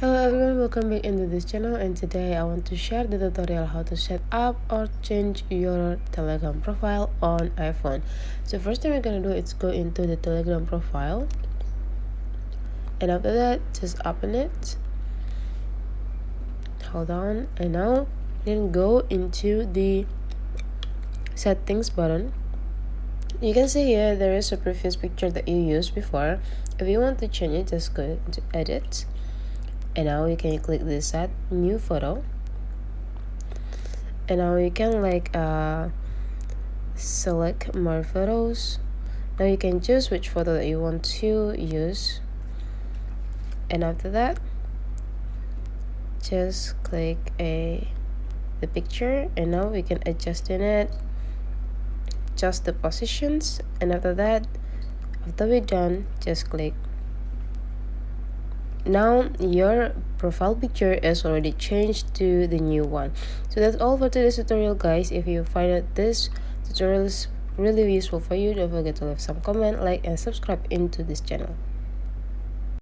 Hello everyone, welcome back into this channel, and today I want to share the tutorial how to set up or change your Telegram profile on iPhone. So first thing we're gonna do is go into the Telegram profile, and after that just open it. Hold on, and now then go into the settings button. You can see here there is a previous picture that you used before. If you want to change it, just go to edit, and now you can click this set new photo, and now you can select more photos. Now you can choose which photo that you want to use, and after that just click the picture, and now we can adjust in it, adjust the positions, and after that, after we're done, just click. Now your profile picture is already changed to the new one. So that's all for today's tutorial, guys. If you find that this tutorial is really useful for you, don't forget to leave some comment, like, and subscribe into this channel.